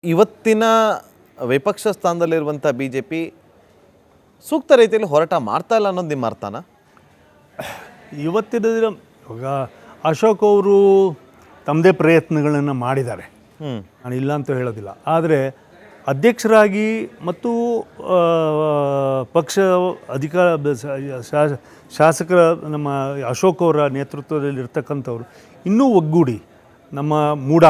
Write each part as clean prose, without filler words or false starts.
ಇವತ್ತಿನ ವಿಪಕ್ಷ ಸ್ಥಾನದಲ್ಲಿರುವಂಥ B J P ಸೂಕ್ತ ರೀತಿಯಲ್ಲಿ ಹೋರಾಟ ಮಾಡ್ತಾ ಇಲ್ಲ ಅನ್ನೋದು ನಿಮ್ಮ ಅರ್ಥನ? ಇವತ್ತಿನ ದಿನ ಇವಾಗ ಅಶೋಕ್ ಅವರು ತಮ್ಮದೇ ಪ್ರಯತ್ನಗಳನ್ನು ಮಾಡಿದ್ದಾರೆ, ನಾನು ಇಲ್ಲ ಅಂತ ಹೇಳೋದಿಲ್ಲ. ಆದರೆ ಅಧ್ಯಕ್ಷರಾಗಿ ಮತ್ತು ಪಕ್ಷ ಶಾಸಕರ ನಮ್ಮ ಅಶೋಕ್ ಅವರ ನೇತೃತ್ವದಲ್ಲಿ ಇರ್ತಕ್ಕಂಥವ್ರು ಇನ್ನೂ ಒಗ್ಗೂಡಿ ನಮ್ಮ ಮೂಡ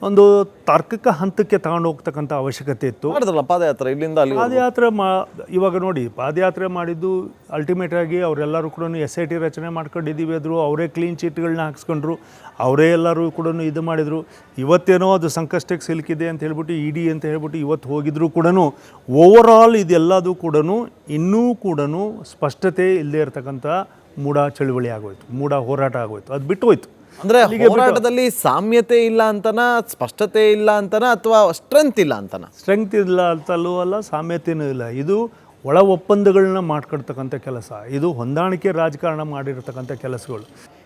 ಒಂದು ತಾರ್ಕಿಕ ಹಂತಕ್ಕೆ ತಗೊಂಡು ಹೋಗ್ತಕ್ಕಂಥ ಅವಶ್ಯಕತೆ ಇತ್ತು. ಪಾದಯಾತ್ರೆ ಇಲ್ಲಿಂದ ಅಲ್ಲಿ ಪಾದಯಾತ್ರೆ ಇವಾಗ ನೋಡಿ, ಪಾದಯಾತ್ರೆ ಮಾಡಿದ್ದು ಅಲ್ಟಿಮೇಟ್ ಆಗಿ ಅವರೆಲ್ಲರೂ ಕೂಡ SIT ರಚನೆ ಮಾಡ್ಕೊಂಡಿದ್ದೀವಿ ಅಂದರು, ಅವರೇ ಕ್ಲೀನ್ ಚೀಟ್ಗಳನ್ನ ಹಾಕ್ಸ್ಕೊಂಡ್ರು, ಅವರೇ ಎಲ್ಲರೂ ಕೂಡ ಇದು ಮಾಡಿದರು. ಇವತ್ತೇನೋ ಅದು ಸಂಕಷ್ಟಕ್ಕೆ ಸಿಲುಕಿದೆ ಅಂತ ಹೇಳ್ಬಿಟ್ಟು ED ಅಂತ ಹೇಳ್ಬಿಟ್ಟು ಇವತ್ತು ಹೋಗಿದ್ರು ಕೂಡ ಓವರಾಲ್ ಇದೆಲ್ಲದೂ ಕೂಡ ಇನ್ನೂ ಕೂಡ ಸ್ಪಷ್ಟತೆ ಇಲ್ಲದೆ ಇರತಕ್ಕಂಥ ಮೂಡ ಚಳುವಳಿ ಆಗೋಯ್ತು, ಮೂಡ ಹೋರಾಟ ಆಗೋಯ್ತು, ಅದು ಬಿಟ್ಟು ಹೋಯ್ತು. ಅಂದರೆ ಹೋರಾಟದಲ್ಲಿ ಸಾಮ್ಯತೆ ಇಲ್ಲ ಅಂತನ, ಸ್ಪಷ್ಟತೆ ಇಲ್ಲ ಅಂತನ, ಅಥವಾ ಸ್ಟ್ರೆಂತ್ ಇಲ್ಲ ಅಂತನ? ಸ್ಟ್ರೆಂತ್ ಇಲ್ಲ ಅಂತಲೂ ಅಲ್ಲ, ಸಾಮ್ಯತೆಯೂ ಇಲ್ಲ. ಇದು ಒಳ ಒಪ್ಪಂದಗಳನ್ನ ಮಾಡ್ಕೊಳ್ತಕ್ಕಂಥ ಕೆಲಸ, ಇದು ಹೊಂದಾಣಿಕೆ ರಾಜಕಾರಣ ಮಾಡಿರ್ತಕ್ಕಂಥ ಕೆಲಸಗಳು.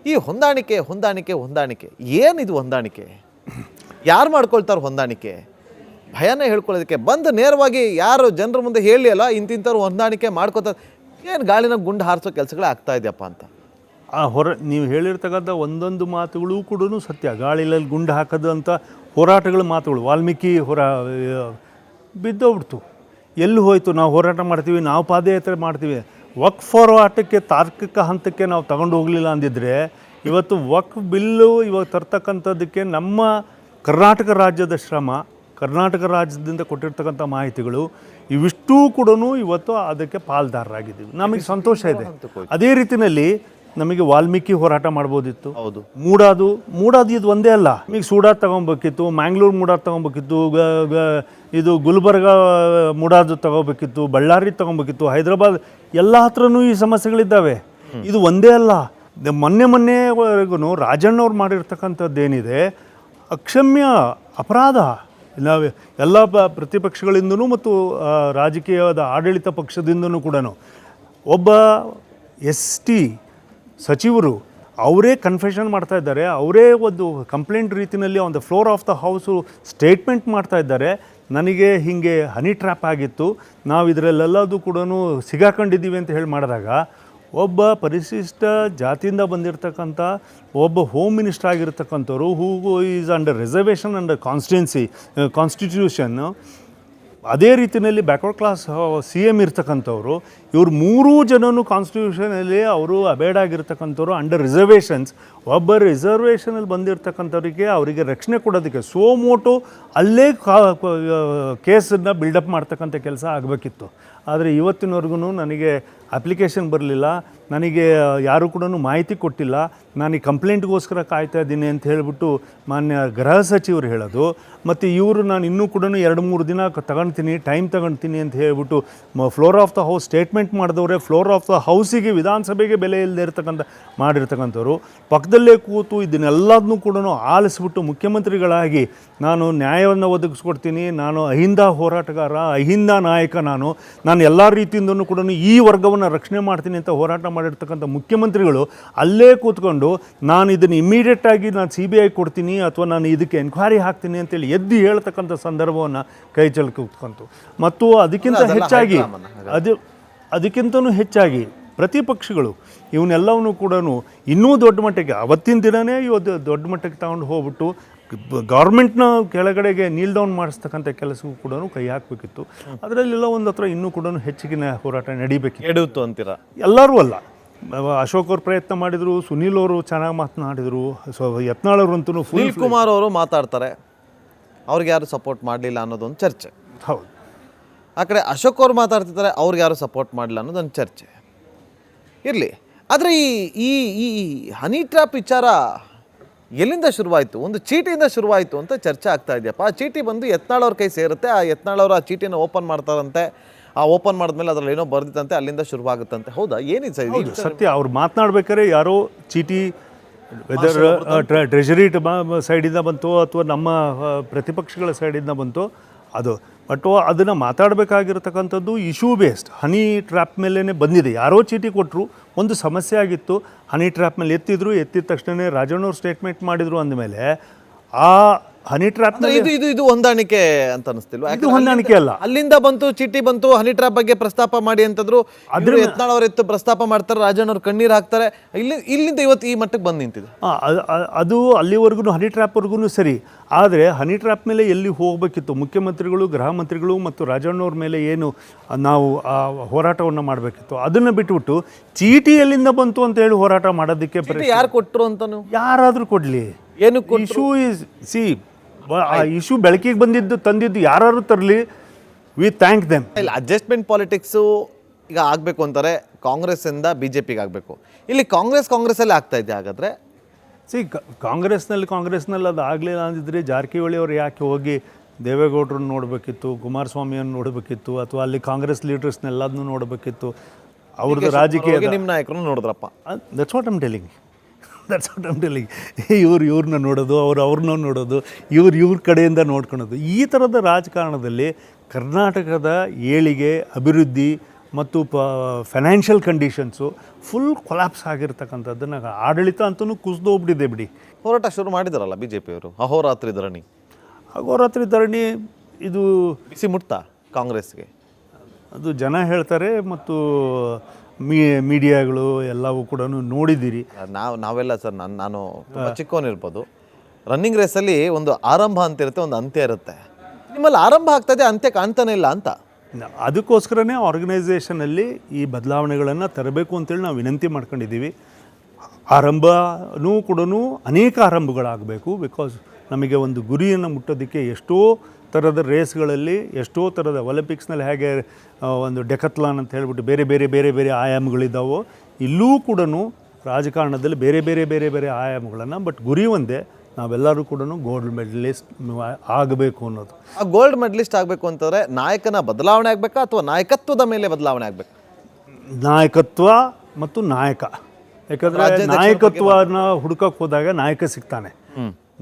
ಈ ಹೊಂದಾಣಿಕೆ ಹೊಂದಾಣಿಕೆ ಹೊಂದಾಣಿಕೆ ಏನಿದು ಹೊಂದಾಣಿಕೆ? ಯಾರು ಮಾಡ್ಕೊಳ್ತಾರೆ ಹೊಂದಾಣಿಕೆ? ಭಯನೇ ಹೇಳ್ಕೊಳ್ಳೋದಕ್ಕೆ ಬಂದು ನೇರವಾಗಿ ಯಾರು ಜನರ ಮುಂದೆ ಹೇಳಿ ಅಲ್ಲ ಇಂತಿಂಥವ್ರು ಹೊಂದಾಣಿಕೆ ಮಾಡ್ಕೋತಾರೆ, ಏನು ಗಾಳಿನ ಗುಂಡು ಹಾರಿಸೋ ಕೆಲಸಗಳೇ ಆಗ್ತಾ ಇದೆಯಪ್ಪ ಅಂತ. ನೀವು ಹೇಳಿರ್ತಕ್ಕಂಥ ಒಂದೊಂದು ಮಾತುಗಳು ಕೂಡ ಸತ್ಯ. ಗಾಳಿಲಲ್ಲಿ ಗುಂಡು ಹಾಕೋದು ಅಂತ ಹೋರಾಟಗಳ ಮಾತುಗಳು ವಾಲ್ಮೀಕಿ ಬಿದ್ದೋಗ್ಬಿಡ್ತು. ಎಲ್ಲಿ ಹೋಯಿತು? ನಾವು ಹೋರಾಟ ಮಾಡ್ತೀವಿ, ನಾವು ಪಾದಯಾತ್ರೆ ಮಾಡ್ತೀವಿ. ವಕ್ಫ್ ಹೋರಾಟಕ್ಕೆ ತಾರ್ಕಿಕ ಹಂತಕ್ಕೆ ನಾವು ತಗೊಂಡು ಹೋಗಲಿಲ್ಲ ಅಂದಿದ್ರೆ ಇವತ್ತು ವಕ್ಫ್ ಬಿಲ್ಲು ಇವಾಗ ತರ್ತಕ್ಕಂಥದ್ದಕ್ಕೆ ನಮ್ಮ ಕರ್ನಾಟಕ ರಾಜ್ಯದ ಶ್ರಮ, ಕರ್ನಾಟಕ ರಾಜ್ಯದಿಂದ ಕೊಟ್ಟಿರ್ತಕ್ಕಂಥ ಮಾಹಿತಿಗಳು ಇವಿಷ್ಟೂ ಕೂಡ ಇವತ್ತು ಅದಕ್ಕೆ ಪಾಲ್ದಾರರಾಗಿದ್ದೀವಿ. ನಮಗೆ ಸಂತೋಷ ಇದೆ. ಅದೇ ರೀತಿಯಲ್ಲಿ ನಮಗೆ ವಾಲ್ಮೀಕಿ ಹೋರಾಟ ಮಾಡ್ಬೋದಿತ್ತು. ಹೌದು, ಮೂಡಾದು ಇದು ಒಂದೇ ಅಲ್ಲ, ನಮಗೆ ಸೂಡಾದ್ ತೊಗೊಬೇಕಿತ್ತು, ಮ್ಯಾಂಗ್ಳೂರು ಮೂಡಾದ್ ತೊಗೊಬೇಕಿತ್ತು, ಇದು ಗುಲ್ಬರ್ಗ ಮೂಡಾದು ತೊಗೋಬೇಕಿತ್ತು, ಬಳ್ಳಾರಿ ತೊಗೊಬೇಕಿತ್ತು, ಹೈದರಾಬಾದ್, ಎಲ್ಲ ಹತ್ರನೂ ಈ ಸಮಸ್ಯೆಗಳಿದ್ದಾವೆ. ಇದು ಒಂದೇ ಅಲ್ಲ. ಮೊನ್ನೆವರೆಗೂ ರಾಜಣ್ಣವ್ರು ಮಾಡಿರ್ತಕ್ಕಂಥದ್ದೇನಿದೆ ಅಕ್ಷಮ್ಯ ಅಪರಾಧ. ಎಲ್ಲ ಪ್ರತಿಪಕ್ಷಗಳಿಂದನೂ ಮತ್ತು ರಾಜಕೀಯದ ಆಡಳಿತ ಪಕ್ಷದಿಂದನೂ ಕೂಡ ಒಬ್ಬ ST ಸಚಿವರು ಅವರೇ ಕನ್ಫೆಷನ್ ಮಾಡ್ತಾ ಇದ್ದಾರೆ, ಅವರೇ ಒಂದು ಕಂಪ್ಲೇಂಟ್ ರೀತಿಯಲ್ಲಿ on the floor of the house statement ಮಾಡ್ತಾ ಇದ್ದಾರೆ. ನನಗೆ ಹೀಗೆ ಹನಿ ಟ್ರ್ಯಾಪ್ ಆಗಿತ್ತು, ನಾವು ಇದರಲ್ಲೆಲ್ಲದೂ ಕೂಡ ಸಿಗಾಕೊಂಡಿದ್ದೀವಿ ಅಂತ ಹೇಳಿ ಮಾಡಿದಾಗ ಒಬ್ಬ ಪರಿಶಿಷ್ಟ ಜಾತಿಯಿಂದ ಬಂದಿರತಕ್ಕಂಥ ಒಬ್ಬ ಹೋಮ್ ಮಿನಿಸ್ಟರ್ ಆಗಿರ್ತಕ್ಕಂಥವ್ರು who is under reservation under constitution, ಅದೇ ರೀತಿಯಲ್ಲಿ ಬ್ಯಾಕ್ವರ್ಡ್ ಕ್ಲಾಸ್ CM ಇರ್ತಕ್ಕಂಥವ್ರು, ಇವರು ಮೂರೂ ಜನನು ಕಾನ್ಸ್ಟಿಟ್ಯೂಷನಲ್ಲಿ ಅವರು ಅಬೇಡ್ ಆಗಿರ್ತಕ್ಕಂಥವ್ರು ಅಂಡರ್ ರಿಸರ್ವೇಷನ್ಸ್. ಒಬ್ಬ ರಿಸರ್ವೇಷನಲ್ಲಿ ಬಂದಿರತಕ್ಕಂಥವ್ರಿಗೆ ಅವರಿಗೆ ರಕ್ಷಣೆ ಕೊಡೋದಕ್ಕೆ ಸೋಮೋಟೋ ಅಲ್ಲೇ ಕೇಸನ್ನು ಬಿಲ್ಡಪ್ ಮಾಡ್ತಕ್ಕಂಥ ಕೆಲಸ ಆಗಬೇಕಿತ್ತು. ಆದರೆ ಇವತ್ತಿನವರೆಗೂ ನನಗೆ ಅಪ್ಲಿಕೇಶನ್ ಬರಲಿಲ್ಲ, ನನಗೆ ಯಾರೂ ಕೂಡ ಮಾಹಿತಿ ಕೊಟ್ಟಿಲ್ಲ, ನಾನು ಈ ಕಂಪ್ಲೇಂಟ್ಗೋಸ್ಕರ ಕಾಯ್ತಾ ಇದ್ದೀನಿ ಅಂತ ಹೇಳಿಬಿಟ್ಟು ಮಾನ್ಯ ಗೃಹ ಸಚಿವರು ಹೇಳೋದು. ಮತ್ತು ಇವರು ನಾನು ಇನ್ನೂ ಕೂಡ 2-3 ದಿನ ಟೈಮ್ ತಗೊಳ್ತೀನಿ ಅಂತ ಹೇಳ್ಬಿಟ್ಟು floor of the house statement ಮಾಡಿದವರೇ ಫ್ಲೋರ್ ಆಫ್ ದ ಹೌಸಿಗೆ, ವಿಧಾನಸಭೆಗೆ ಬೆಲೆ ಇಲ್ಲದೆ ಮಾಡಿರ್ತಕ್ಕಂಥವ್ರು ಪಕ್ಕದಲ್ಲೇ ಕೂತು ಇದನ್ನೆಲ್ಲದನ್ನೂ ಕೂಡ ಆಲಿಸ್ಬಿಟ್ಟು ಮುಖ್ಯಮಂತ್ರಿಗಳಾಗಿ ನಾನು ನ್ಯಾಯವನ್ನು ಒದಗಿಸ್ಕೊಡ್ತೀನಿ, ನಾನು ಅಹಿಂದ ಹೋರಾಟಗಾರ, ಅಹಿಂದ ನಾಯಕ, ನಾನು ಎಲ್ಲ ರೀತಿಯಿಂದನೂ ಕೂಡ ಈ ವರ್ಗವನ್ನು ರಕ್ಷಣೆ ಮಾಡ್ತೀನಿ ಅಂತ ಹೋರಾಟ ಮಾಡಿರ್ತಕ್ಕಂಥ ಮುಖ್ಯಮಂತ್ರಿಗಳು ಅಲ್ಲೇ ಕೂತ್ಕೊಂಡು ನಾನು ಇದನ್ನು ಇಮ್ಮಿಡಿಯೇಟಾಗಿ ನಾನು CBI ಕೊಡ್ತೀನಿ ಅಥವಾ ನಾನು ಇದಕ್ಕೆ ಎನ್ಕ್ವೈರಿ ಹಾಕ್ತೀನಿ ಅಂತೇಳಿ ಎದ್ದು ಹೇಳ್ತಕ್ಕಂಥ ಸಂದರ್ಭವನ್ನು ಕೈ ಚೆಲ್ಲಿ ಕೂತ್ಕೊಂತು. ಮತ್ತು ಅದಕ್ಕಿಂತನೂ ಹೆಚ್ಚಾಗಿ ಪ್ರತಿಪಕ್ಷಗಳು ಇವನ್ನೆಲ್ಲವನ್ನೂ ಕೂಡ ಇನ್ನೂ ದೊಡ್ಡ ಮಟ್ಟಿಗೆ ಅವತ್ತಿನ ದಿನವೇ ಇವತ್ತು ದೊಡ್ಡ ಮಟ್ಟಕ್ಕೆ ತಗೊಂಡು ಹೋಗ್ಬಿಟ್ಟು ಗೌರ್ಮೆಂಟ್ನ ಕೆಳಗಡೆಗೆ ನೀಲ್ ಡೌನ್ ಮಾಡಿಸ್ತಕ್ಕಂಥ ಕೆಲಸವೂ ಕೂಡ ಕೈ ಹಾಕಬೇಕಿತ್ತು. ಅದರಲ್ಲೆಲ್ಲ ಒಂದು ಹತ್ರ ಇನ್ನೂ ಕೂಡ ಹೆಚ್ಚಿನ ಹೋರಾಟ ನಡೀಬೇಕಿತ್ತು. ಎಡುತ್ತು ಅಂತೀರ? ಎಲ್ಲರೂ ಅಲ್ಲ, ಅಶೋಕ್ ಅವರು ಪ್ರಯತ್ನ ಮಾಡಿದರು, ಸುನೀಲ್ ಅವರು ಚೆನ್ನಾಗಿ ಮಾತನಾಡಿದರು, ಯತ್ನಾಳ್ ಅವರಂತೂ ಸುನೀಲ್ ಕುಮಾರ್ ಅವರು ಮಾತಾಡ್ತಾರೆ, ಅವ್ರಿಗೆ ಯಾರು ಸಪೋರ್ಟ್ ಮಾಡಲಿಲ್ಲ ಅನ್ನೋದೊಂದು ಚರ್ಚೆ. ಹೌದು. ಆ ಕಡೆ ಅಶೋಕ್ ಅವರು ಮಾತಾಡ್ತಿದ್ದಾರೆ, ಅವ್ರಿಗೆ ಯಾರು ಸಪೋರ್ಟ್ ಮಾಡಲಿಲ್ಲ ಅನ್ನೋದೊಂದು ಚರ್ಚೆ ಇರಲಿ. ಆದರೆ ಈ ಈ ಹನಿ ಟ್ರ್ಯಾಪ್ ವಿಚಾರ ಎಲ್ಲಿಂದ ಶುರುವಾಯಿತು? ಒಂದು ಚೀಟಿಯಿಂದ ಶುರುವಾಯಿತು ಅಂತ ಚರ್ಚೆ ಆಗ್ತಾ ಇದೆಯಪ್ಪ. ಆ ಚೀಟಿ ಬಂದು ಯತ್ನಾಳ್ ಅವ್ರ ಕೈ ಸೇರುತ್ತೆ, ಆ ಯತ್ನಾಳ್ ಅವರು ಆ ಚೀಟಿನ ಓಪನ್ ಮಾಡ್ತಾರಂತೆ, ಆ ಓಪನ್ ಮಾಡಿದ್ಮೇಲೆ ಅದರಲ್ಲಿ ಏನೋ ಬರ್ದಿತ್ತಂತೆ, ಅಲ್ಲಿಂದ ಶುರುವಾಗುತ್ತಂತೆ. ಹೌದಾ? ಏನಿದೆ ಸತ್ಯ? ಅವ್ರು ಮಾತನಾಡ್ಬೇಕಾದ್ರೆ ಯಾರೋ ಚೀಟಿ ವೆದರ್ ಟ್ರೆಜರಿ ಸೈಡಿಂದ ಬಂತು ಅಥವಾ ನಮ್ಮ ಪ್ರತಿಪಕ್ಷಗಳ ಸೈಡಿಂದ ಬಂತು ಅದು, ಬಟ್ ಅದನ್ನು ಮಾತಾಡಬೇಕಾಗಿರ್ತಕ್ಕಂಥದ್ದು ಇಶ್ಯೂ ಬೇಸ್ಡ್ ಹನಿ ಟ್ರ್ಯಾಪ್ ಮೇಲೇ ಬಂದಿದೆ. ಯಾರೋ ಚೀಟಿ ಕೊಟ್ಟರು, ಒಂದು ಸಮಸ್ಯೆ ಆಗಿತ್ತು, ಹನಿ ಟ್ರ್ಯಾಪ್ ಮೇಲೆ ಎತ್ತಿದ ತಕ್ಷಣ ರಾಜಣ್ಣವ್ರು ಸ್ಟೇಟ್ಮೆಂಟ್ ಮಾಡಿದರು ಅಂದಮೇಲೆ ಆ ಹನಿ ಟ್ರ್ಯಾಪ್ ಅಂದ್ರೆ ಇದು ಹೊಂದಾಣಿಕೆ ಅಂತ ಅನಿಸ್ತಿಲ್ವಾ? ಇದು ಹೊಂದಾಣಿಕೆ ಅಲ್ಲ. ಅಲ್ಲಿಂದ ಬಂತು ಚೀಟಿ ಬಂತು, ಹನಿ ಟ್ರ್ಯಾಪ್ ಬಗ್ಗೆ ಪ್ರಸ್ತಾಪ ಮಾಡಿ ಅಂತಂದ್ರು. ಯತ್ನಾಳ್ ಅವರು ಎತ್ತು ಪ್ರಸ್ತಾಪ ಮಾಡ್ತಾರೆ, ರಾಜಣ್ಣ ಅವ್ರು ಕಣ್ಣೀರು ಹಾಕ್ತಾರೆ. ಇಲ್ಲಿಂದ ಇವತ್ತು ಈ ಮಟ್ಟಕ್ಕೆ ಬಂದು ನಿಂತಿದೆ. ಅದು ಅಲ್ಲಿವರೆಗೂ ಹನಿ ಟ್ರ್ಯಾಪ್ವರೆಗೂ ಸರಿ. ಆದರೆ ಹನಿ ಟ್ರ್ಯಾಪ್ ಮೇಲೆ ಎಲ್ಲಿ ಹೋಗಬೇಕಿತ್ತು, ಮುಖ್ಯಮಂತ್ರಿಗಳು, ಗೃಹ ಮಂತ್ರಿಗಳು ಮತ್ತು ರಾಜಣ್ಣವ್ರ ಮೇಲೆ ಏನು ನಾವು ಹೋರಾಟವನ್ನು ಮಾಡಬೇಕಿತ್ತು ಅದನ್ನು ಬಿಟ್ಬಿಟ್ಟು ಚೀಟಿ ಎಲ್ಲಿಂದ ಬಂತು ಅಂತ ಹೇಳಿ ಹೋರಾಟ ಮಾಡೋದಕ್ಕೆ ಯಾರು ಕೊಟ್ಟರು ಅಂತಾನು ಯಾರಾದರೂ ಕೊಡಲಿ. ಏನು ಇಶ್ಯೂ ಈಸ್ ಆ ಇಶ್ಯೂ ಬೆಳಕಿಗೆ ತಂದಿದ್ದು ಯಾರು ತರಲಿ, ವಿ ಥ್ಯಾಂಕ್ ದೆಮ್. ಇಲ್ಲ, ಅಡ್ಜಸ್ಟ್ಮೆಂಟ್ ಪಾಲಿಟಿಕ್ಸು ಈಗ ಆಗಬೇಕು ಅಂತಾರೆ, ಕಾಂಗ್ರೆಸ್ಸಿಂದ ಬಿ ಜೆ ಪಿಗೆ ಆಗಬೇಕು. ಇಲ್ಲಿ ಕಾಂಗ್ರೆಸ್ಸಲ್ಲಿ ಆಗ್ತಾ ಇದೆ. ಹಾಗಾದರೆ ಕಾಂಗ್ರೆಸ್ನಲ್ಲಿ ಅದು ಆಗಲಿಲ್ಲ ಅಂದಿದ್ರೆ ಜಾರಕಿಹೊಳಿ ಅವರು ಯಾಕೆ ಹೋಗಿ ದೇವೇಗೌಡರನ್ನ ನೋಡಬೇಕಿತ್ತು, ಕುಮಾರಸ್ವಾಮಿಯನ್ನು ನೋಡಬೇಕಿತ್ತು, ಅಥವಾ ಅಲ್ಲಿ ಕಾಂಗ್ರೆಸ್ ಲೀಡರ್ಸ್ನೆಲ್ಲದನ್ನು ನೋಡಬೇಕಿತ್ತು. ಅವ್ರದ್ದು ರಾಜಕೀಯ ನಿಮ್ಮ ನಾಯಕರನ್ನು ನೋಡಿದ್ರಪ್ಪ. That's what I'm telling. ಇವ್ರನ್ನ ನೋಡೋದು, ಅವ್ರನ್ನ ನೋಡೋದು, ಇವ್ರ ಕಡೆಯಿಂದ ನೋಡ್ಕೊಳೋದು. ಈ ಥರದ ರಾಜಕಾರಣದಲ್ಲಿ ಕರ್ನಾಟಕದ ಏಳಿಗೆ, ಅಭಿವೃದ್ಧಿ ಮತ್ತು ಫೈನಾನ್ಷಿಯಲ್ ಕಂಡೀಷನ್ಸು ಫುಲ್ ಕೊಲಾಪ್ಸ್ ಆಗಿರ್ತಕ್ಕಂಥದ್ದನ್ನು, ಆಡಳಿತ ಅಂತಲೂ ಕುಸಿದು ಹೋಗ್ಬಿಟ್ಟಿದೆ ಬಿಡಿ. ಹೋರಾಟ ಶುರು ಮಾಡಿದಾರಲ್ಲ ಬಿ ಜೆ ಪಿಯವರು, ಅಹೋರಾತ್ರಿ ಧರಣಿ. ಅಹೋರಾತ್ರಿ ಧರಣಿ ಇದು ಬಿಸಿ ಮುಟ್ತಾ ಕಾಂಗ್ರೆಸ್ಗೆ? ಅದು ಜನ ಹೇಳ್ತಾರೆ ಮತ್ತು ಮೀಡಿಯಾಗಳು ಎಲ್ಲವೂ ಕೂಡ ನೋಡಿದ್ದೀರಿ. ನಾವೆಲ್ಲ ಸರ್, ನಾನು ತುಂಬ ಚಿಕ್ಕವನಿರ್ಬೋದು. ರನ್ನಿಂಗ್ ರೇಸಲ್ಲಿ ಒಂದು ಆರಂಭ ಅಂತ ಇರುತ್ತೆ, ಒಂದು ಅಂತ್ಯ ಇರುತ್ತೆ. ನಿಮ್ಮಲ್ಲಿ ಆರಂಭ ಆಗ್ತದೆ, ಅಂತ್ಯ ಕಾಣ್ತಾನೆ ಇಲ್ಲ ಅಂತ. ಅದಕ್ಕೋಸ್ಕರನೇ ಆರ್ಗನೈಸೇಷನಲ್ಲಿ ಈ ಬದಲಾವಣೆಗಳನ್ನು ತರಬೇಕು ಅಂತೇಳಿ ನಾವು ವಿನಂತಿ ಮಾಡ್ಕೊಂಡಿದ್ದೀವಿ. ಆರಂಭನೂ ಕೂಡ ಅನೇಕ ಆರಂಭಗಳಾಗಬೇಕು. ಬಿಕಾಸ್ ನಮಗೆ ಒಂದು ಗುರಿಯನ್ನು ಮುಟ್ಟೋದಕ್ಕೆ ಎಷ್ಟೋ ಥರದ ರೇಸ್ಗಳಲ್ಲಿ, ಎಷ್ಟೋ ಥರದ ಒಲಿಂಪಿಕ್ಸ್ನಲ್ಲಿ ಹೇಗೆ ಒಂದು ಡೆಕತ್ಲಾನ್ ಅಂತ ಹೇಳ್ಬಿಟ್ಟು ಬೇರೆ ಬೇರೆ ಆಯಾಮಗಳಿದ್ದಾವೋ, ಇಲ್ಲೂ ಕೂಡ ರಾಜಕಾರಣದಲ್ಲಿ ಬೇರೆ ಆಯಾಮಗಳನ್ನು, ಬಟ್ ಗುರಿ ಒಂದೇ, ನಾವೆಲ್ಲರೂ ಕೂಡ ಗೋಲ್ಡ್ ಮೆಡಲಿಸ್ಟ್ ಆಗಬೇಕು ಅನ್ನೋದು. ಆ ಗೋಲ್ಡ್ ಮೆಡಲಿಸ್ಟ್ ಆಗಬೇಕು ಅಂತಂದರೆ ನಾಯಕನ ಬದಲಾವಣೆ ಆಗಬೇಕಾ ಅಥವಾ ನಾಯಕತ್ವದ ಮೇಲೆ ಬದಲಾವಣೆ ಆಗಬೇಕು? ನಾಯಕತ್ವ ಮತ್ತು ನಾಯಕ. ಯಾಕಂದರೆ ನಾಯಕತ್ವನ ಹುಡುಕಕ್ಕೆ ಹೋದಾಗ ನಾಯಕ ಸಿಗ್ತಾನೆ.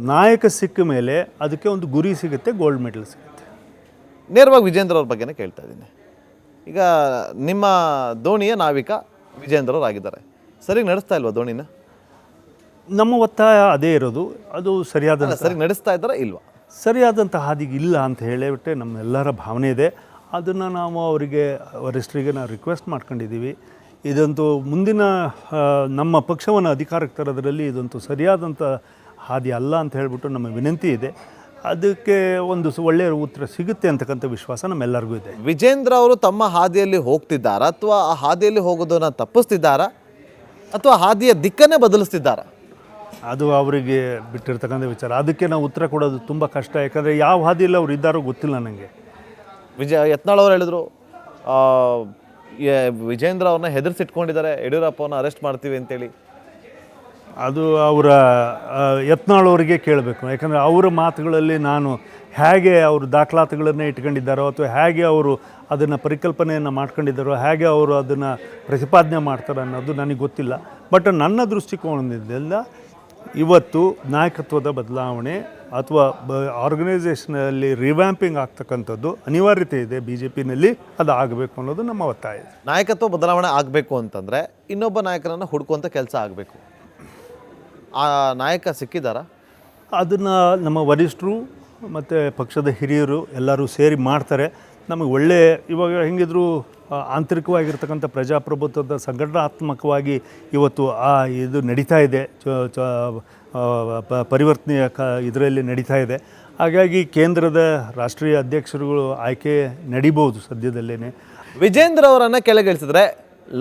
ನಾಯಕ ಸಿಕ್ಕ ಮೇಲೆ ಅದಕ್ಕೆ ಒಂದು ಗುರಿ ಸಿಗುತ್ತೆ, ಗೋಲ್ಡ್ ಮೆಡಲ್ ಸಿಗುತ್ತೆ. ನೇರವಾಗಿ ವಿಜೇಂದ್ರ ಅವ್ರ ಬಗ್ಗೆನೇ ಕೇಳ್ತಾ ಇದ್ದೀನಿ. ಈಗ ನಿಮ್ಮ ದೋಣಿಯ ನಾವಿಕ ವಿಜೇಂದ್ರ ಅವ್ರು ಆಗಿದ್ದಾರೆ. ಸರಿ ನಡೆಸ್ತಾ ಇಲ್ವಾ ದೋಣಿನ? ನಮ್ಮ ಒತ್ತಾಯ ಅದೇ ಇರೋದು. ಅದು ಸರಿಯಾದ ಸರಿ ನಡೆಸ್ತಾ ಇದ್ದಾರಾ ಇಲ್ವಾ? ಸರಿಯಾದಂಥ ಹಾದಿಗೆ ಇಲ್ಲ ಅಂತ ಹೇಳಿಬಿಟ್ಟೆ ನಮ್ಮೆಲ್ಲರ ಭಾವನೆ ಇದೆ. ಅದನ್ನು ನಾವು ಅವರಿಗೆ, ವರಿಷ್ಠರಿಗೆ ನಾವು ರಿಕ್ವೆಸ್ಟ್ ಮಾಡ್ಕೊಂಡಿದ್ದೀವಿ. ಇದಂತೂ ಮುಂದಿನ ನಮ್ಮ ಪಕ್ಷವನ್ನು ಅಧಿಕಾರಕ್ಕೆ ತರೋದ್ರಲ್ಲಿ ಇದಂತೂ ಸರಿಯಾದಂಥ ಹಾದಿ ಅಲ್ಲ ಅಂತ ಹೇಳಿಬಿಟ್ಟು ನಮ್ಮ ವಿನಂತಿ ಇದೆ. ಅದಕ್ಕೆ ಒಂದು ಒಳ್ಳೆಯ ಉತ್ತರ ಸಿಗುತ್ತೆ ಅಂತಕ್ಕಂಥ ವಿಶ್ವಾಸ ನಮ್ಮೆಲ್ಲರಿಗೂ ಇದೆ. ವಿಜೇಂದ್ರ ಅವರು ತಮ್ಮ ಹಾದಿಯಲ್ಲಿ ಹೋಗ್ತಿದ್ದಾರಾ ಅಥವಾ ಆ ಹಾದಿಯಲ್ಲಿ ಹೋಗೋದನ್ನು ತಪ್ಪಿಸ್ತಿದ್ದಾರಾ ಅಥವಾ ಹಾದಿಯ ದಿಕ್ಕನ್ನೇ ಬದಲಿಸ್ತಿದ್ದಾರಾ? ಅದು ಅವರಿಗೆ ಬಿಟ್ಟಿರ್ತಕ್ಕಂಥ ವಿಚಾರ. ಅದಕ್ಕೆ ನಾವು ಉತ್ತರ ಕೊಡೋದು ತುಂಬ ಕಷ್ಟ. ಯಾಕಂದರೆ ಯಾವ ಹಾದಿಯಲ್ಲಿ ಅವ್ರು ಇದ್ದಾರೋ ಗೊತ್ತಿಲ್ಲ ನನಗೆ. ಯತ್ನಾಳ್ ಅವರು ಹೇಳಿದ್ರು ವಿಜೇಂದ್ರ ಅವ್ರನ್ನ ಹೆದರ್ಸಿಟ್ಕೊಂಡಿದ್ದಾರೆ, ಯಡಿಯೂರಪ್ಪನ ಅರೆಸ್ಟ್ ಮಾಡ್ತೀವಿ ಅಂತೇಳಿ. ಅದು ಅವರ ಯತ್ನಾಳ್ ಅವರಿಗೆ ಕೇಳಬೇಕು. ಯಾಕಂದರೆ ಅವರ ಮಾತುಗಳಲ್ಲಿ ನಾನು ಹೇಗೆ ಅವರು ದಾಖಲಾತಿಗಳನ್ನು ಇಟ್ಕೊಂಡಿದ್ದಾರೋ ಅಥವಾ ಹೇಗೆ ಅವರು ಅದನ್ನು ಪರಿಕಲ್ಪನೆಯನ್ನು ಮಾಡ್ಕೊಂಡಿದ್ದಾರೋ, ಹೇಗೆ ಅವರು ಅದನ್ನು ಪ್ರತಿಪಾದನೆ ಮಾಡ್ತಾರೆ ಅನ್ನೋದು ನನಗೆ ಗೊತ್ತಿಲ್ಲ. ಬಟ್ ನನ್ನ ದೃಷ್ಟಿಕೋನದಿಂದ ಇವತ್ತು ನಾಯಕತ್ವದ ಬದಲಾವಣೆ ಅಥವಾ ಆರ್ಗನೈಸೇಷನಲ್ಲಿ ರಿವ್ಯಾಂಪಿಂಗ್ ಆಗ್ತಕ್ಕಂಥದ್ದು ಅನಿವಾರ್ಯತೆ ಇದೆ ಬಿ ಜೆ ಪಿನಲ್ಲಿ. ಅದು ಆಗಬೇಕು ಅನ್ನೋದು ನಮ್ಮ ಒತ್ತಾಯ ಇದೆ. ನಾಯಕತ್ವ ಬದಲಾವಣೆ ಆಗಬೇಕು ಅಂತಂದರೆ ಇನ್ನೊಬ್ಬ ನಾಯಕನನ್ನು ಹುಡುಕುವಂಥ ಕೆಲಸ ಆಗಬೇಕು. ಆ ನಾಯಕ ಸಿಕ್ಕಿದ್ದಾರಾ? ಅದನ್ನು ನಮ್ಮ ವರಿಷ್ಠರು ಮತ್ತು ಪಕ್ಷದ ಹಿರಿಯರು ಎಲ್ಲರೂ ಸೇರಿ ಮಾಡ್ತಾರೆ. ನಮಗೆ ಒಳ್ಳೆಯ, ಇವಾಗ ಹೆಂಗಿದ್ರು ಆಂತರಿಕವಾಗಿರ್ತಕ್ಕಂಥ ಪ್ರಜಾಪ್ರಭುತ್ವದ ಸಂಘಟನಾತ್ಮಕವಾಗಿ ಇವತ್ತು ಇದು ನಡೀತಾ ಇದೆ, ಪರಿವರ್ತನೆಯ ಇದರಲ್ಲಿ ನಡೀತಾ ಇದೆ. ಹಾಗಾಗಿ ಕೇಂದ್ರದ ರಾಷ್ಟ್ರೀಯ ಅಧ್ಯಕ್ಷರುಗಳು ಆಯ್ಕೆ ನಡಿಬೋದು ಸದ್ಯದಲ್ಲೇ. ವಿಜೇಂದ್ರ ಅವರನ್ನು ಕೆಳಗಿಳಿಸಿದ್ರೆ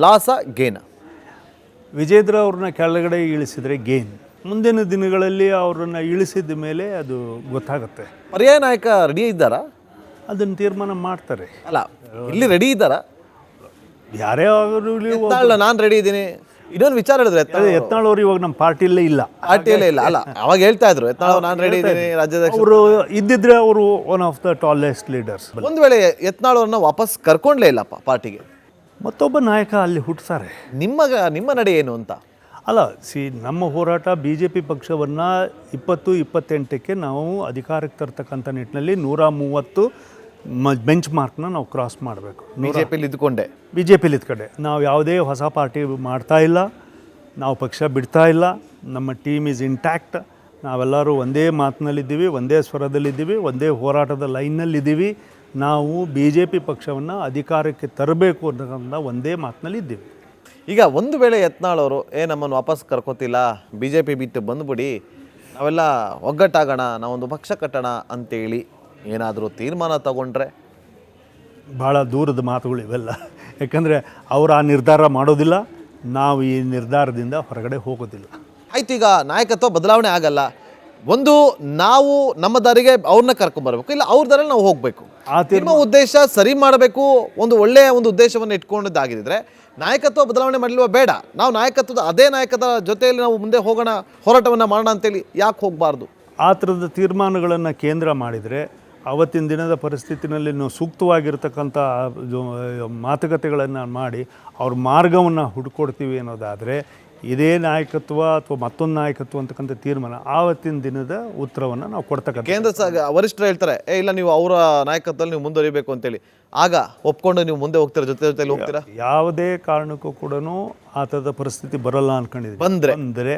ಲಾಸ ಗೇನ? ವಿಜೇಂದ್ರ ಅವ್ರನ್ನ ಕೆಳಗಡೆ ಇಳಿಸಿದರೆ ಗೇನ್. ಮುಂದಿನ ದಿನಗಳಲ್ಲಿ ಅವರನ್ನು ಇಳಿಸಿದ ಮೇಲೆ ಅದು ಗೊತ್ತಾಗುತ್ತೆ. ಪರ್ಯಾಯ ನಾಯಕ ರೆಡಿ ಇದ್ದಾರಾ? ಅದನ್ನು ತೀರ್ಮಾನ ಮಾಡ್ತಾರೆ. ಅಲ್ಲ, ಇಲ್ಲಿ ರೆಡಿ ಇದ್ದಾರಾ? ಯಾರೇ ಆದರೂ ನಾನು ರೆಡಿ ಇದ್ದೀನಿ. ಇನ್ನೊಂದು ವಿಚಾರ ಹೇಳಿದ್ರೆ ಯತ್ನಾಳ್ ಅವರು ಇವಾಗ ನಮ್ಮ ಪಾರ್ಟಿಯಲ್ಲೇ ಇಲ್ಲ. ಪಾರ್ಟಿಯಲ್ಲೇ ಇಲ್ಲ ಅಲ್ಲ, ಅವಾಗ ಹೇಳ್ತಾ ಇದ್ರು ಯತ್ನಾಳ್ ನಾನು ರೆಡಿ ಇದ್ದೀನಿ ರಾಜ್ಯಾಧ್ಯಕ್ಷ. ಅವರು ಇದ್ದಿದ್ರೆ ಅವರು one of the tallest leaders. ಒಂದು ವೇಳೆ ಯತ್ನಾಳ್ ಅವ್ರನ್ನ ವಾಪಸ್ ಕರ್ಕೊಂಡ್ಲೇ ಇಲ್ಲಪ್ಪ ಪಾರ್ಟಿಗೆ, ಮತ್ತೊಬ್ಬ ನಾಯಕ ಅಲ್ಲಿ ಹುಟ್ಟಿಸ್ತಾರೆ. ನಿಮ್ಮ ನಡೆ ಏನು ಅಂತ ಅಲ್ಲ, ನಮ್ಮ ಹೋರಾಟ ಬಿ ಜೆ ಪಿ ಪಕ್ಷವನ್ನು 2028ಕ್ಕೆ ನಾವು ಅಧಿಕಾರಕ್ಕೆ ತರ್ತಕ್ಕಂಥ ನಿಟ್ಟಿನಲ್ಲಿ 130 ಬೆಂಚ್ ಮಾರ್ಕ್ನ ನಾವು ಕ್ರಾಸ್ ಮಾಡಬೇಕು. ಬಿ ಜೆ ಪಿಲಿ ಇದ್ಕೊಂಡೆ ನಾವು ಯಾವುದೇ ಹೊಸ ಪಾರ್ಟಿ ಮಾಡ್ತಾ ಇಲ್ಲ, ನಾವು ಪಕ್ಷ ಬಿಡ್ತಾ ಇಲ್ಲ. ನಮ್ಮ ಟೀಮ್ ಈಸ್ ಇಂಟ್ಯಾಕ್ಟ್ ನಾವೆಲ್ಲರೂ ಒಂದೇ ಮಾತಿನಲ್ಲಿದ್ದೀವಿ, ಒಂದೇ ಸ್ವರದಲ್ಲಿದ್ದೀವಿ, ಒಂದೇ ಹೋರಾಟದ ಲೈನ್ನಲ್ಲಿದ್ದೀವಿ. ನಾವು BJP ಪಕ್ಷವನ್ನು ಅಧಿಕಾರಕ್ಕೆ ತರಬೇಕು ಅನ್ನೋದನ್ನ ಒಂದೇ ಮಾತಿನಲ್ಲಿದ್ದೀವಿ. ಈಗ ಒಂದು ವೇಳೆ ಯತ್ನಾಳ್ ಅವರು ನಮ್ಮನ್ನು ವಾಪಸ್ ಕರ್ಕೋತಿಲ್ಲ, BJP ಬಿಟ್ಟು ಬಂದುಬಿಡಿ, ನಾವೆಲ್ಲ ಒಗ್ಗಟ್ಟಾಗೋಣ, ನಾವೊಂದು ಪಕ್ಷ ಕಟ್ಟೋಣ ಅಂತೇಳಿ ಏನಾದರೂ ತೀರ್ಮಾನ ತಗೊಂಡ್ರೆ? ಭಾಳ ದೂರದ ಮಾತುಗಳು ಇವೆಲ್ಲ. ಯಾಕಂದರೆ ಅವರು ಆ ನಿರ್ಧಾರ ಮಾಡೋದಿಲ್ಲ, ನಾವು ಈ ನಿರ್ಧಾರದಿಂದ ಹೊರಗಡೆ ಹೋಗೋದಿಲ್ಲ. ಆಯ್ತು, ಈಗ ನಾಯಕತ್ವ ಬದಲಾವಣೆ ಆಗಲ್ಲ. ಒಂದು ನಾವು ನಮ್ಮ ದಾರಿಗೆ ಅವ್ರನ್ನ ಕರ್ಕೊಂಬರ್ಬೇಕು, ಇಲ್ಲ ಅವ್ರ ದಾರಲ್ಲಿ ನಾವು ಹೋಗಬೇಕು. ನಿಮ್ಮ ಉದ್ದೇಶ ಸರಿ ಮಾಡಬೇಕು, ಒಂದು ಒಳ್ಳೆಯ ಒಂದು ಉದ್ದೇಶವನ್ನು ಇಟ್ಕೊಂಡಿದ್ದಾಗಿದ್ದರೆ ನಾಯಕತ್ವ ಬದಲಾವಣೆ ಮಾಡಲಿವ ಬೇಡ, ನಾವು ನಾಯಕತ್ವದ ಅದೇ ನಾಯಕದ ಜೊತೆಯಲ್ಲಿ ನಾವು ಮುಂದೆ ಹೋಗೋಣ, ಹೋರಾಟವನ್ನು ಮಾಡೋಣ ಅಂತೇಳಿ ಯಾಕೆ ಹೋಗಬಾರ್ದು? ಆ ಥರದ ತೀರ್ಮಾನಗಳನ್ನು ಕೇಂದ್ರ ಮಾಡಿದರೆ ಅವತ್ತಿನ ದಿನದ ಪರಿಸ್ಥಿತಿನಲ್ಲಿ ನಾವು ಸೂಕ್ತವಾಗಿರ್ತಕ್ಕಂಥ ಮಾತುಕತೆಗಳನ್ನು ಮಾಡಿ ಅವ್ರ ಮಾರ್ಗವನ್ನು ಹುಡುಕೊಡ್ತೀವಿ ಅನ್ನೋದಾದರೆ ಇದೇ ನಾಯಕತ್ವ ಅಥವಾ ಮತ್ತೊಂದು ನಾಯಕತ್ವ ಅಂತಕ್ಕಂಥ ತೀರ್ಮಾನ ಆವತ್ತಿನ ದಿನದ ಉತ್ತರವನ್ನು ನಾವು ಕೊಡ್ತಕ್ಕಂಥ. ಕೇಂದ್ರ ವರಿಷ್ಠರು ಹೇಳ್ತಾರೆ ಇಲ್ಲ ನೀವು ಅವರ ನಾಯಕತ್ವದಲ್ಲಿ ನೀವು ಮುಂದುವರಿಬೇಕು ಅಂತೇಳಿ, ಆಗ ಒಪ್ಕೊಂಡು ನೀವು ಮುಂದೆ ಹೋಗ್ತೀರಾ, ಜೊತೆಯಲ್ಲಿ ಹೋಗ್ತೀರಾ? ಯಾವುದೇ ಕಾರಣಕ್ಕೂ ಕೂಡ ಆ ಥರದ ಪರಿಸ್ಥಿತಿ ಬರಲ್ಲ ಅನ್ಕೊಂಡಿದ್ದೀವಿ. ಅಂದರೆ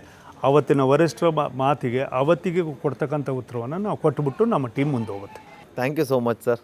ಅವತ್ತಿನ ವರಿಷ್ಠರ ಮಾತಿಗೆ ಅವತ್ತಿಗೆ ಕೊಡ್ತಕ್ಕಂಥ ಉತ್ತರವನ್ನು ನಾವು ಕೊಟ್ಬಿಟ್ಟು ನಮ್ಮ ಟೀಮ್ ಮುಂದೆ ಹೋಗುತ್ತೆ. Thank you so much sir.